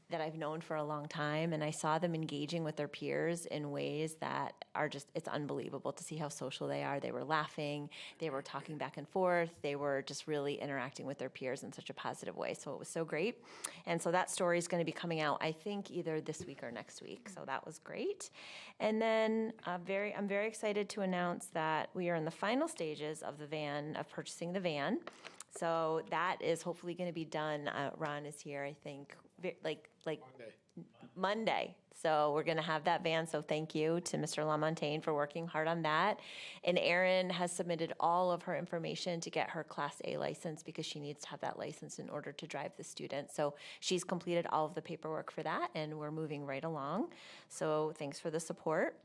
that I've known for a long time, and I saw them engaging with their peers in ways that are just, it's unbelievable to see how social they are. They were laughing, they were talking back and forth, they were just really interacting with their peers in such a positive way. So it was so great. And so that story is going to be coming out, I think, either this week or next week. So that was great. And then I'm very excited to announce that we are in the final stages of purchasing the van. So that is hopefully going to be done. Ron is here, I think, like Monday. So we're going to have that van. So thank you to Mr. LaMontagne for working hard on that. And Erin has submitted all of her information to get her Class A license because she needs to have that license in order to drive the student. So she's completed all of the paperwork for that, and we're moving right along. So thanks for the support.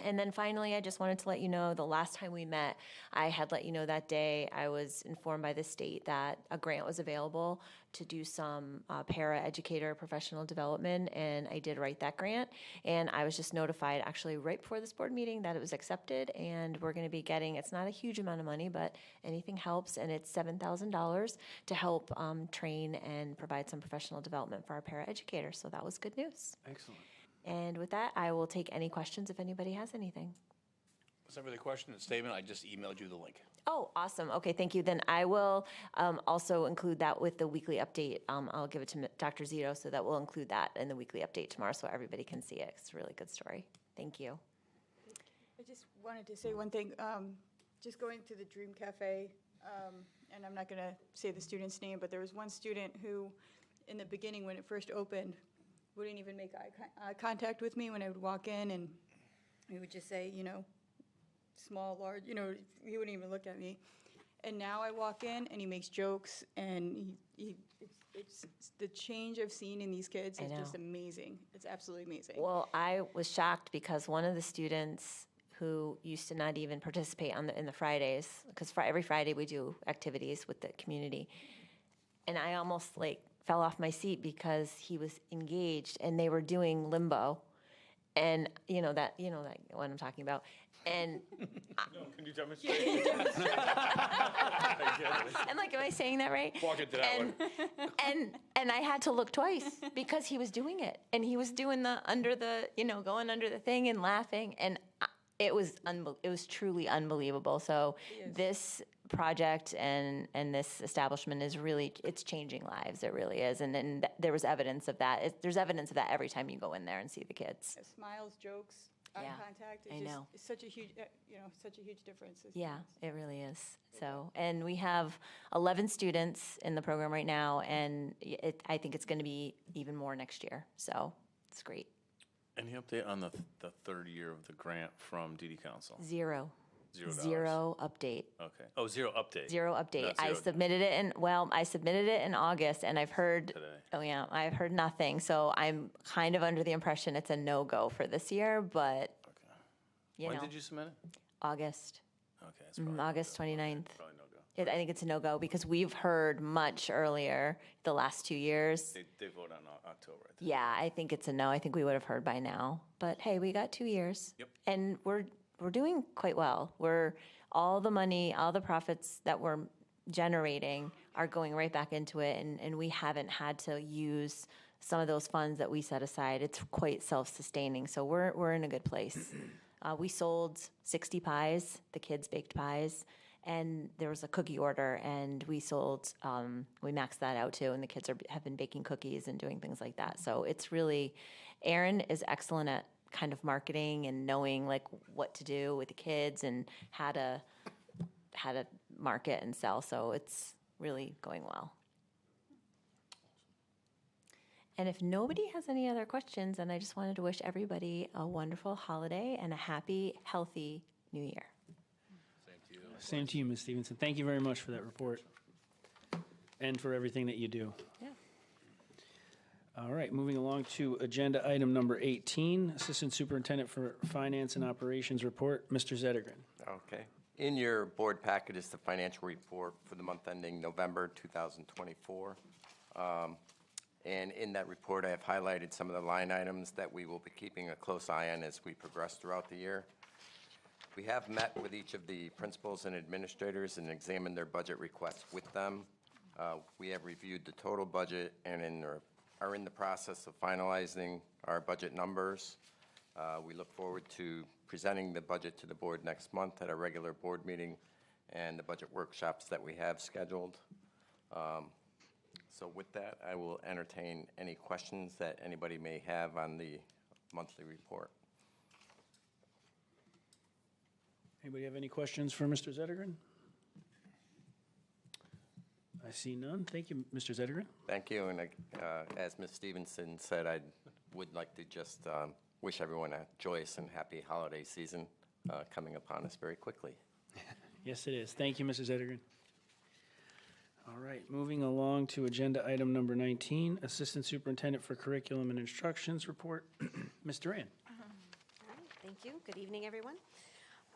And then finally, I just wanted to let you know, the last time we met, I had let you know that day I was informed by the state that a grant was available to do some para-educator professional development, and I did write that grant. And I was just notified actually right before this board meeting that it was accepted, and we're going to be getting, it's not a huge amount of money, but anything helps, and it's $7,000 to help train and provide some professional development for our para-educators. So that was good news. Excellent. And with that, I will take any questions if anybody has anything. Was that for the question and statement? I just emailed you the link. Oh, awesome. Okay, thank you. Then I will also include that with the weekly update. I'll give it to Dr. Zito, so that we'll include that in the weekly update tomorrow so everybody can see it. It's a really good story. Thank you. I just wanted to say one thing. Just going to the Dream Cafe, and I'm not going to say the student's name, but there was one student who, in the beginning when it first opened, wouldn't even make eye contact with me when I would walk in, and he would just say, you know, small, large, you know, he wouldn't even look at me. And now I walk in, and he makes jokes, and it's the change I've seen in these kids is just amazing. It's absolutely amazing. Well, I was shocked because one of the students who used to not even participate in the Fridays, because every Friday we do activities with the community, and I almost fell off my seat because he was engaged and they were doing limbo, and you know that what I'm talking about. And Can you demonstrate? and am I saying that right? Walk into that one. And I had to look twice because he was doing it, and he was doing going under the thing and laughing, and it was truly unbelievable. So this project and this establishment is really, it's changing lives. It really is. And there was evidence of that. There's evidence of that every time you go in there and see the kids. Smiles, jokes, eye contact. It's such a huge, such a huge difference. Yeah, it really is. So, and we have 11 students in the program right now, and I think it's going to be even more next year. So it's great. Any update on the third year of the grant from DD Council? Zero. $0. Zero update. Okay. Oh, zero update. Zero update. Not I zero submitted it I submitted it in August and I've heard, oh yeah, I've heard nothing. So I'm kind of under the impression it's a no-go for this year, but you When know, did you submit it? August. Okay, it's probably August 29th. probably no go. I think it's a no-go because we've heard much earlier the last 2 years. They vote on October, I think. Yeah, I think it's a no. I think we would have heard by now. But hey, we got 2 years. Yep. And we're doing quite well. All the money, all the profits that we're generating are going right back into it, and we haven't had to use some of those funds that we set aside. It's quite self-sustaining, so we're in a good place. We sold 60 pies, the kids baked pies, and there was a cookie order, and we maxed that out too, and the kids have been baking cookies and doing things like that. So it's really, Erin is excellent at kind of marketing and knowing like what to do with the kids and how to market and sell. So it's really going well. And if nobody has any other questions, then I just wanted to wish everybody a wonderful holiday and a happy, healthy new year. Same to you, Ms. Stevenson. Thank you very much for that report and for everything that you do. Yeah. All right, moving along to agenda item number 18, Assistant Superintendent for Finance and Operations Report, Mr. Zettergren. Okay. In your board packet is the financial report for the month ending November 2024. And in that report, I have highlighted some of the line items that we will be keeping a close eye on as we progress throughout the year. We have met with each of the principals and administrators and examined their budget requests with them. We have reviewed the total budget and are in the process of finalizing our budget numbers. We look forward to presenting the budget to the board next month at our regular board meeting and the budget workshops that we have scheduled. So with that, I will entertain any questions that anybody may have on the monthly report. Anybody have any questions for Mr. Zettergren? I see none. Thank you, Mr. Zettergren. Thank you, and as Ms. Stevenson said, I would like to just wish everyone a joyous and happy holiday season coming upon us very quickly. Yes, it is. Thank you, Mrs. Zettergren. All right, moving along to agenda item number 19, Assistant Superintendent for Curriculum and Instructions Report, Ms. Duran. All right, thank you. Good evening, everyone.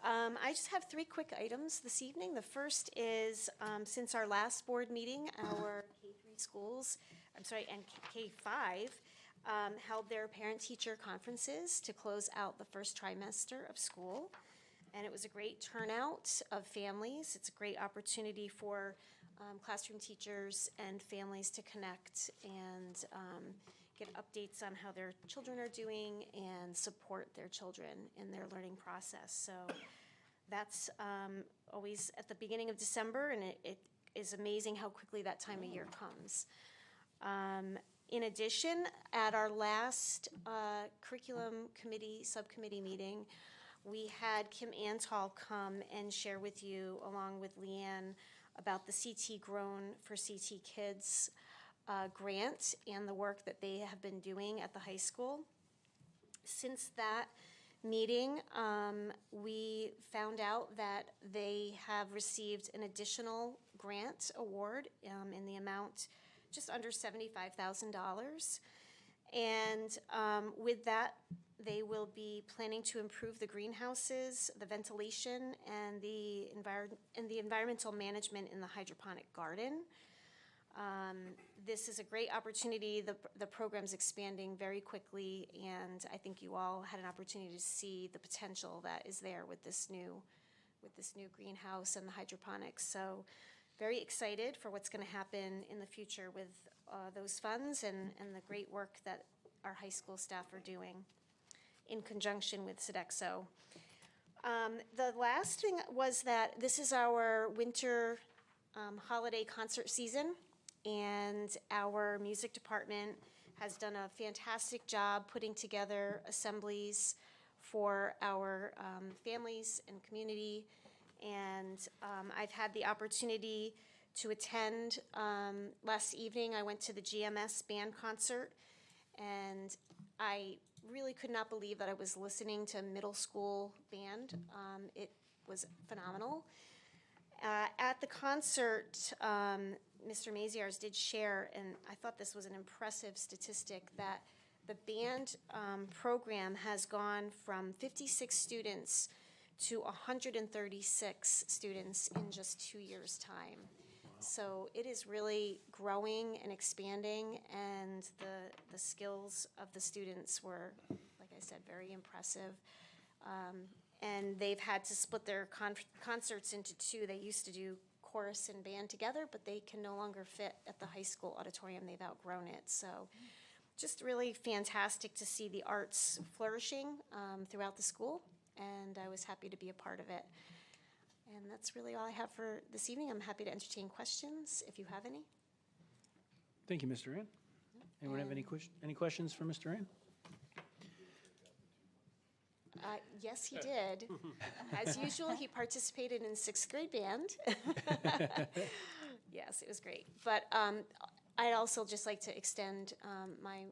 I just have 3 quick items this evening. The first is, since our last board meeting, our K-3 schools, and K-5, held their parent-teacher conferences to close out the first trimester of school. And it was a great turnout of families. It's a great opportunity for classroom teachers and families to connect and get updates on how their children are doing and support their children in their learning process. So that's always at the beginning of December, and it is amazing how quickly that time of year comes. In addition, at our last curriculum committee, subcommittee meeting, we had Kim Antal come and share with you, along with Leanne, about the CT Grown for CT Kids grant and the work that they have been doing at the high school. Since that meeting, we found out that they have received an additional grant award in the amount just under $75,000. And with that, they will be planning to improve the greenhouses, the ventilation, and the environmental management in the hydroponic garden. This is a great opportunity. The program's expanding very quickly, and I think you all had an opportunity to see the potential that is there with this new greenhouse and the hydroponics. So very excited for what's going to happen in the future with those funds and the great work that our high school staff are doing in conjunction with Sodexo. The last thing was that this is our winter holiday concert season, and our music department has done a fantastic job putting together assemblies for our families and community. And I've had the opportunity to attend. Last evening, I went to the GMS band concert, and I really could not believe that I was listening to a middle school band. It was phenomenal. At the concert, Mr. Maziarz did share, and I thought this was an impressive statistic, that the band program has gone from 56 students to 136 students in just 2 years' time. So it is really growing and expanding, and the skills of the students were, like I said, very impressive. And they've had to split their concerts into two. They used to do chorus and band together, but they can no longer fit at the high school auditorium. They've outgrown it. So just really fantastic to see the arts flourishing throughout the school, and I was happy to be a part of it. And that's really all I have for this evening. I'm happy to entertain questions if you have any. Thank you, Mr. Rand. Anyone have any questions for Mr. Rand? Yes, he did. As usual, he participated in sixth grade band. Yes, it was great. But I'd also just like to extend my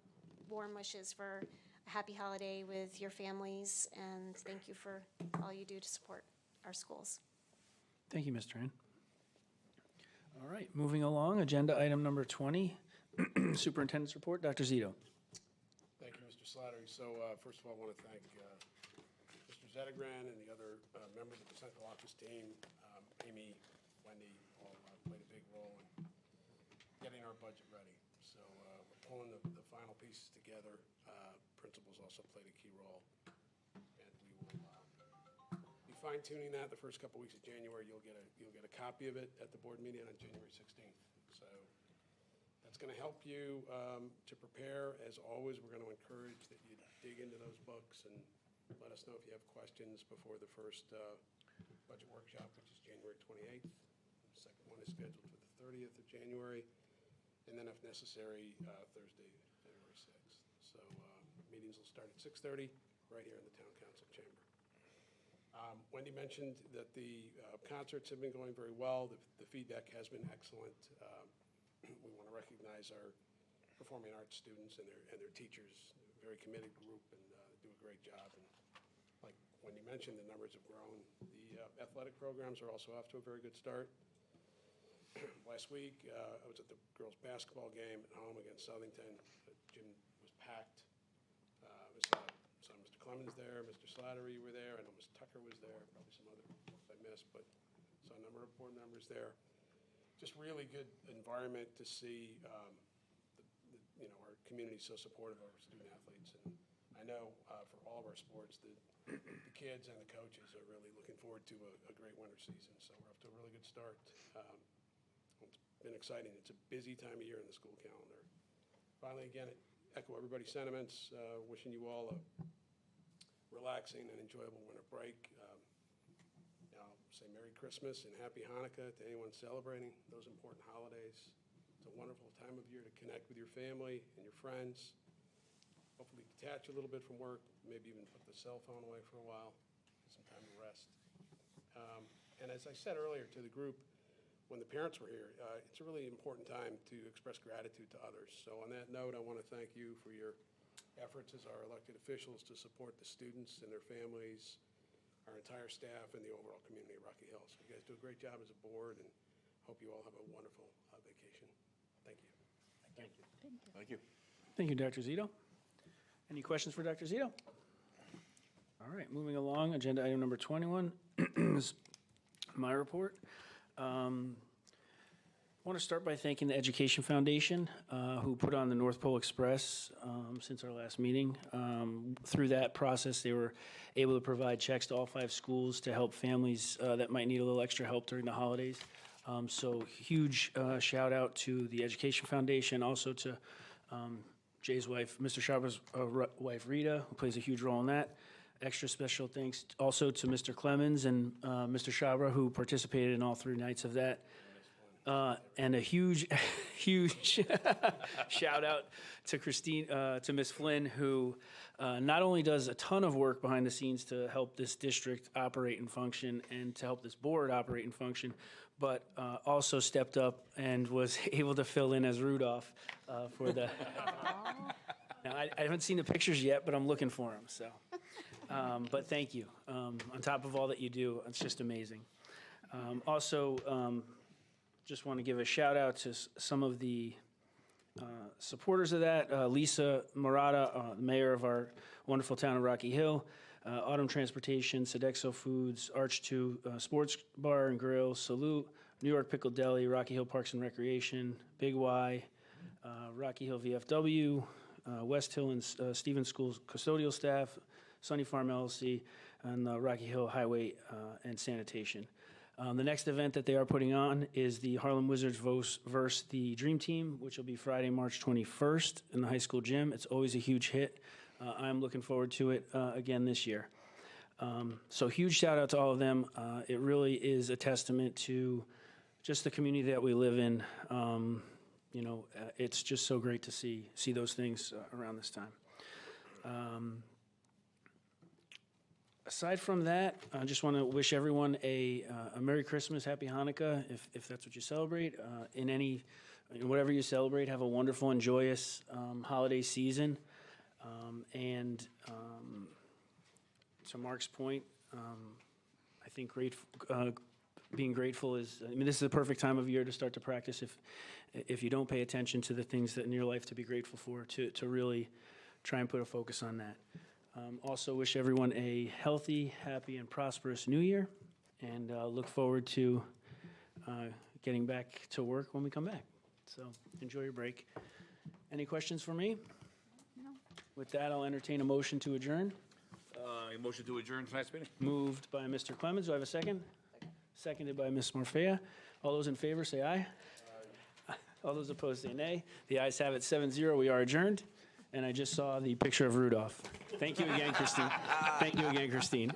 warm wishes for a happy holiday with your families, and thank you for all you do to support our schools. Thank you, Mr. Rand. All right, moving along, agenda item number 20, Superintendent's report. Dr. Zito. Thank you, Mr. Slattery. So first of all, I want to thank Mr. Zettergren and the other members of the central office team. Amy, Wendy, all played a big role in getting our budget ready. So we're pulling the final pieces together. Principals also played a key role. And we will be fine-tuning that the first couple weeks of January. You'll get a copy of it at the board meeting on January 16th. So that's going to help you to prepare. As always, we're going to encourage that you dig into those books and let us know if you have questions before the first budget workshop, which is January 28th. The second one is scheduled for the 30th of January, and then if necessary, Thursday, February 6th. So meetings will start at 6:30 right here in the Town Council chamber. Wendy mentioned that the concerts have been going very well. The feedback has been excellent. We want to recognize our performing arts students and their teachers. A very committed group, and do a great job. And like Wendy mentioned, the numbers have grown. The athletic programs are also off to a very good start. Last week, I was at the girls' basketball game at home against Southington. The gym was packed. Saw Mr. Clemens there, Mr. Slattery were there. I know Ms. Tucker was there, probably some other folks I missed, but saw a number of board members there. Just really good environment to see, our community so supportive of our student athletes. And I know for all of our sports, the kids and the coaches are really looking forward to a great winter season. So we're off to a really good start. It's been exciting. It's a busy time of year in the school calendar. Finally, again, echo everybody's sentiments, wishing you all a relaxing and enjoyable winter break. I'll say Merry Christmas and Happy Hanukkah to anyone celebrating those important holidays. It's a wonderful time of year to connect with your family and your friends. Hopefully detach a little bit from work, maybe even put the cell phone away for a while, get some time to rest. And as I said earlier to the group, when the parents were here, it's a really important time to express gratitude to others. So on that note, I want to thank you for your efforts as our elected officials to support the students and their families, our entire staff, and the overall community of Rocky Hill. So you guys do a great job as a board, and hope you all have a wonderful vacation. Thank you. Thank you. Thank you. Thank you, Dr. Zito. Any questions for Dr. Zito? All right, moving along, agenda item number 21 is my report. I want to start by thanking the Education Foundation, who put on the North Pole Express since our last meeting. Through that process, they were able to provide checks to all 5 schools to help families that might need a little extra help during the holidays. So huge shout out to the Education Foundation, also to Jay's wife, Mr. Shabra's wife, Rita, who plays a huge role in that. Extra special thanks also to Mr. Clemens and Mr. Shabra, who participated in all 3 nights of that. And a huge shout out to Christine, to Ms. Flynn, who not only does a ton of work behind the scenes to help this district operate and function and to help this board operate and function, but also stepped up and was able to fill in as Rudolph for the. Now, I haven't seen the pictures yet, but I'm looking for them. So, But thank you. On top of all that you do, it's just amazing. Also, just want to give a shout out to some of the supporters of that. Lisa Murata, the mayor of our wonderful town of Rocky Hill, Autumn Transportation, Sodexo Foods, Arch 2 Sports Bar and Grill, Salute, New York Pickle Deli, Rocky Hill Parks and Recreation, Big Y, Rocky Hill VFW, West Hill and Stevens Schools custodial staff, Sunny Farm LLC, and Rocky Hill Highway and Sanitation. The next event that they are putting on is the Harlem Wizards versus the Dream Team, which will be Friday, March 21st in the high school gym. It's always a huge hit. I'm looking forward to it again this year. So huge shout out to all of them. It really is a testament to just the community that we live in. It's just so great to see those things around this time. Aside from that, I just want to wish everyone a Merry Christmas, Happy Hanukkah, if that's what you celebrate. In whatever you celebrate, have a wonderful and joyous holiday season. To Mark's point, I think being grateful is, this is the perfect time of year to start to practice if you don't pay attention to the things that in your life to be grateful for, to really try and put a focus on that. Also wish everyone a healthy, happy, and prosperous new year, and look forward to getting back to work when we come back. So enjoy your break. Any questions for me? No. With that, I'll entertain a motion to adjourn. A motion to adjourn tonight's meeting? Moved by Mr. Clemens. Do I have a second? Seconded by Ms. Morfea. All those in favor say aye. All those opposed say nay. The ayes have it 7-0. We are adjourned. And I just saw the picture of Rudolph. Thank you again, Christine. Thank you again, Christine.